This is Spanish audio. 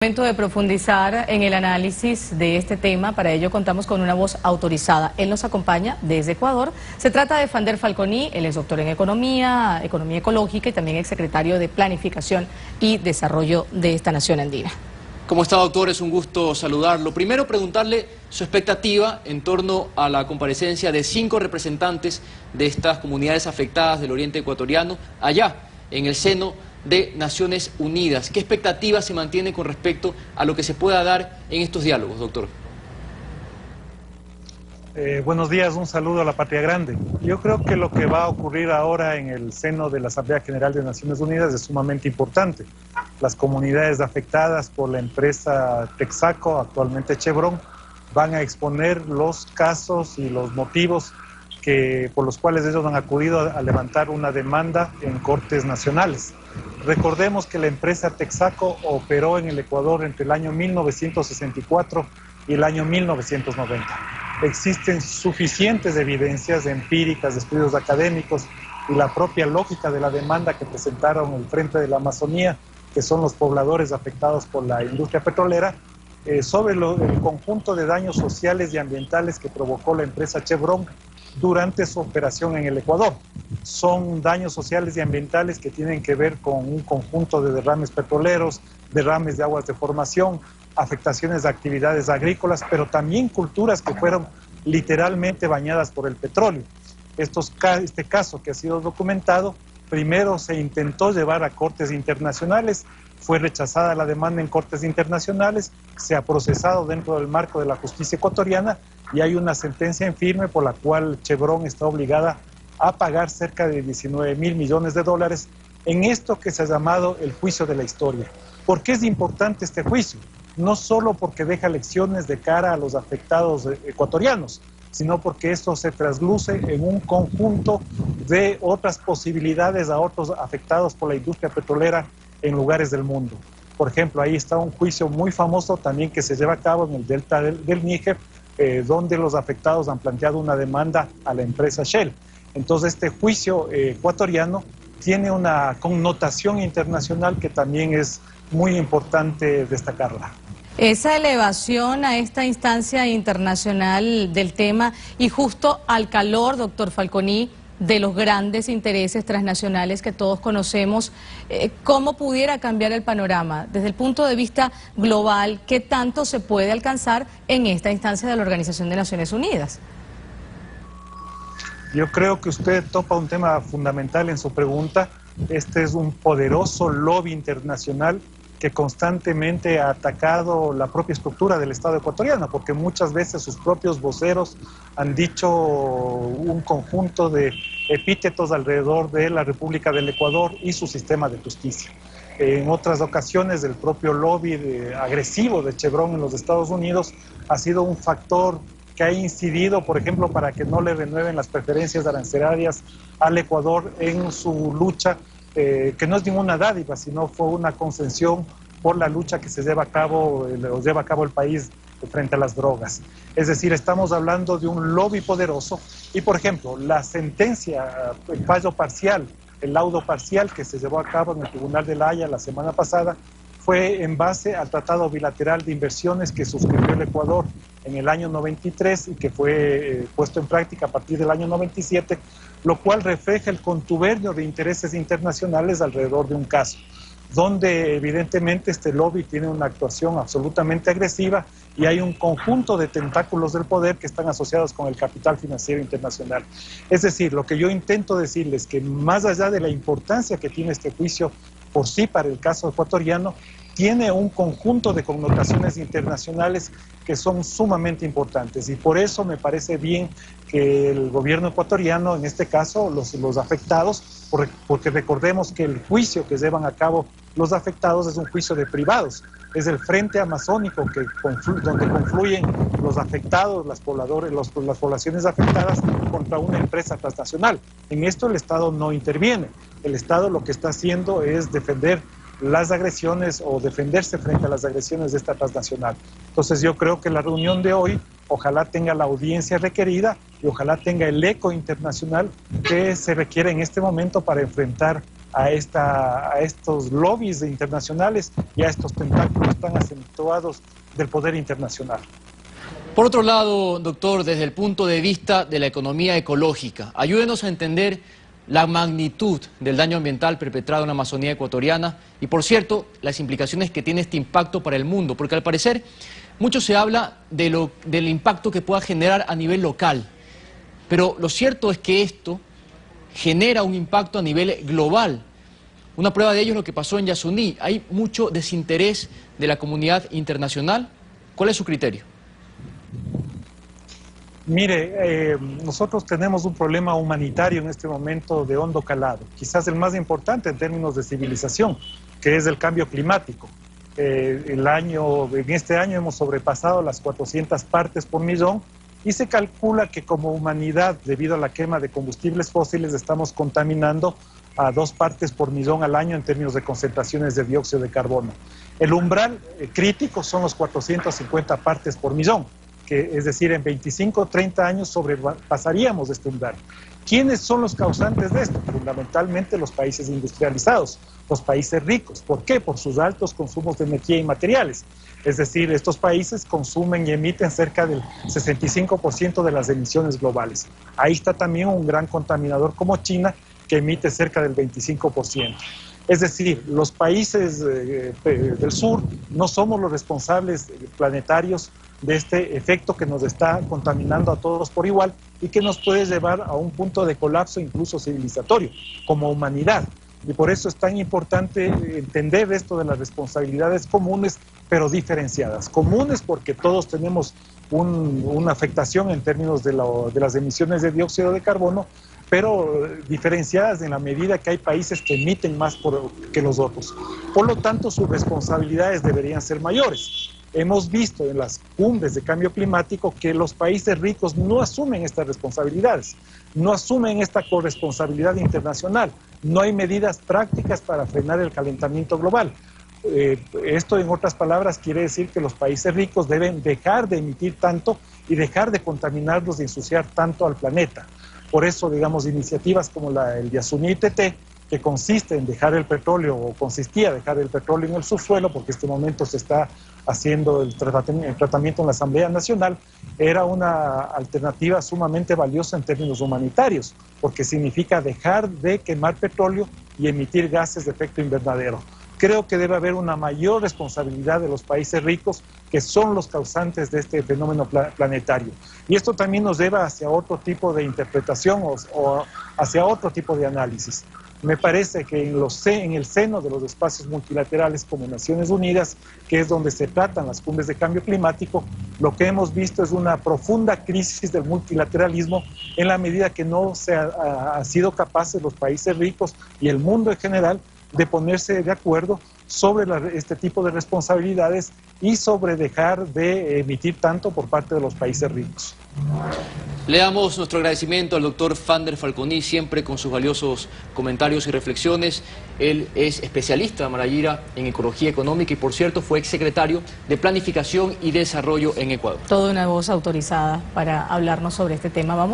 Momento de profundizar en el análisis de este tema. Para ello contamos con una voz autorizada. Él nos acompaña desde Ecuador. Se trata de Fander Falconi. Él es doctor en Economía Ecológica y también exsecretario de Planificación y Desarrollo de esta nación andina. ¿Cómo está, doctor? Es un gusto saludarlo. Primero, preguntarle su expectativa en torno a la comparecencia de 5 representantes de estas comunidades afectadas del oriente ecuatoriano allá en el seno de Naciones Unidas. ¿Qué expectativa se mantiene con respecto a lo que se pueda dar en estos diálogos, doctor? Buenos días, un saludo a la patria grande. Yo creo que lo que va a ocurrir ahora en el seno de la Asamblea General de Naciones Unidas es sumamente importante. Las comunidades afectadas por la empresa Texaco, actualmente Chevron, van a exponer los casos y los motivos por los cuales ellos han acudido a levantar una demanda en cortes nacionales. Recordemos que la empresa Texaco operó en el Ecuador entre el año 1964 y el año 1990. Existen suficientes evidencias empíricas, estudios académicos y la propia lógica de la demanda que presentaron el Frente de la Amazonía, que son los pobladores afectados por la industria petrolera, sobre el conjunto de daños sociales y ambientales que provocó la empresa Chevron durante su operación en el Ecuador. Son daños sociales y ambientales que tienen que ver con un conjunto de derrames petroleros, derrames de aguas de formación, afectaciones de actividades agrícolas, pero también culturas que fueron literalmente bañadas por el petróleo. Este caso que ha sido documentado, primero se intentó llevar a cortes internacionales, fue rechazada la demanda en cortes internacionales, se ha procesado dentro del marco de la justicia ecuatoriana y hay una sentencia en firme por la cual Chevron está obligada a pagar cerca de 19.000 millones de dólares en esto que se ha llamado el juicio de la historia. ¿Por qué es importante este juicio? No solo porque deja lecciones de cara a los afectados ecuatorianos, sino porque esto se trasluce en un conjunto de otras posibilidades a otros afectados por la industria petrolera en lugares del mundo. Por ejemplo, ahí está un juicio muy famoso también que se lleva a cabo en el delta del Níger, donde los afectados han planteado una demanda a la empresa Shell. Entonces, este juicio ecuatoriano tiene una connotación internacional que también es muy importante destacarla. Esa elevación a esta instancia internacional del tema y justo al calor, doctor Falconi, de los grandes intereses transnacionales que todos conocemos, ¿cómo pudiera cambiar el panorama? Desde el punto de vista global, ¿qué tanto se puede alcanzar en esta instancia de la Organización de Naciones Unidas? Yo creo que usted topa un tema fundamental en su pregunta. Este es un poderoso lobby internacional que constantemente ha atacado la propia estructura del Estado ecuatoriano, porque muchas veces sus propios voceros han dicho un conjunto de epítetos alrededor de la República del Ecuador y su sistema de justicia. En otras ocasiones, el propio lobby agresivo de Chevron en los Estados Unidos ha sido un factor que ha incidido, por ejemplo, para que no le renueven las preferencias arancelarias al Ecuador en su lucha, que no es ninguna dádiva, sino fue una concesión por la lucha que se lleva a cabo el país frente a las drogas. Es decir, estamos hablando de un lobby poderoso y, por ejemplo, la sentencia, el fallo parcial, el laudo parcial que se llevó a cabo en el Tribunal de La Haya la semana pasada, fue en base al Tratado Bilateral de Inversiones que suscribió el Ecuador en el año 93 y que fue puesto en práctica a partir del año 97, lo cual refleja el contubernio de intereses internacionales alrededor de un caso, donde evidentemente este lobby tiene una actuación absolutamente agresiva y hay un conjunto de tentáculos del poder que están asociados con el capital financiero internacional. Es decir, lo que yo intento decirles es que más allá de la importancia que tiene este juicio por sí para el caso ecuatoriano, tiene un conjunto de connotaciones internacionales que son sumamente importantes y por eso me parece bien que el gobierno ecuatoriano, en este caso los afectados, porque recordemos que el juicio que llevan a cabo los afectados es un juicio de privados, es el Frente Amazónico donde confluyen los afectados, las poblaciones afectadas contra una empresa transnacional. En esto el Estado no interviene, el Estado lo que está haciendo es defender las agresiones o defenderse frente a las agresiones de esta transnacional. Entonces yo creo que la reunión de hoy ojalá tenga la audiencia requerida y ojalá tenga el eco internacional que se requiere en este momento para enfrentar a estos lobbies internacionales y a estos tentáculos tan acentuados del poder internacional. Por otro lado, doctor, desde el punto de vista de la economía ecológica, ayúdenos a entender la magnitud del daño ambiental perpetrado en la Amazonía ecuatoriana y, por cierto, las implicaciones que tiene este impacto para el mundo, porque al parecer mucho se habla del impacto que pueda generar a nivel local, pero lo cierto es que esto genera un impacto a nivel global. Una prueba de ello es lo que pasó en Yasuní. Hay mucho desinterés de la comunidad internacional. ¿Cuál es su criterio? Mire, nosotros tenemos un problema humanitario en este momento de hondo calado, quizás el más importante en términos de civilización, que es el cambio climático. En este año hemos sobrepasado las 400 partes por millón y se calcula que como humanidad, debido a la quema de combustibles fósiles, estamos contaminando a 2 partes por millón al año en términos de concentraciones de dióxido de carbono. El umbral crítico son los 450 partes por millón. Es decir, en 25 o 30 años sobrepasaríamos este umbral. ¿Quiénes son los causantes de esto? Fundamentalmente los países industrializados, los países ricos. ¿Por qué? Por sus altos consumos de energía y materiales. Es decir, estos países consumen y emiten cerca del 65% de las emisiones globales. Ahí está también un gran contaminador como China, que emite cerca del 25%. Es decir, los países del sur no somos los responsables planetarios de este efecto que nos está contaminando a todos por igual y que nos puede llevar a un punto de colapso incluso civilizatorio, como humanidad. Y por eso es tan importante entender esto de las responsabilidades comunes, pero diferenciadas. Comunes porque todos tenemos una afectación en términos de las emisiones de dióxido de carbono, pero diferenciadas en la medida que hay países que emiten más que los otros. Por lo tanto, sus responsabilidades deberían ser mayores. Hemos visto en las cumbres de cambio climático que los países ricos no asumen estas responsabilidades, no asumen esta corresponsabilidad internacional, no hay medidas prácticas para frenar el calentamiento global. Esto, en otras palabras, quiere decir que los países ricos deben dejar de emitir tanto y dejar de contaminarlos y ensuciar tanto al planeta. Por eso, digamos, iniciativas como el Yasuní TT, que consiste en dejar el petróleo, o consistía en dejar el petróleo en el subsuelo, porque en este momento se está haciendo el tratamiento en la Asamblea Nacional, era una alternativa sumamente valiosa en términos humanitarios, porque significa dejar de quemar petróleo y emitir gases de efecto invernadero. Creo que debe haber una mayor responsabilidad de los países ricos, que son los causantes de este fenómeno planetario. Y esto también nos lleva hacia otro tipo de interpretación o hacia otro tipo de análisis. Me parece que en el seno de los espacios multilaterales como Naciones Unidas, que es donde se tratan las cumbres de cambio climático, lo que hemos visto es una profunda crisis del multilateralismo en la medida que no se han sido capaces los países ricos y el mundo en general de ponerse de acuerdo sobre este tipo de responsabilidades y sobre dejar de emitir tanto por parte de los países ricos. Le damos nuestro agradecimiento al doctor Fander Falconi, siempre con sus valiosos comentarios y reflexiones. Él es especialista, Marayira, en ecología económica y, por cierto, fue exsecretario de Planificación y Desarrollo en Ecuador. Toda una voz autorizada para hablarnos sobre este tema. Vamos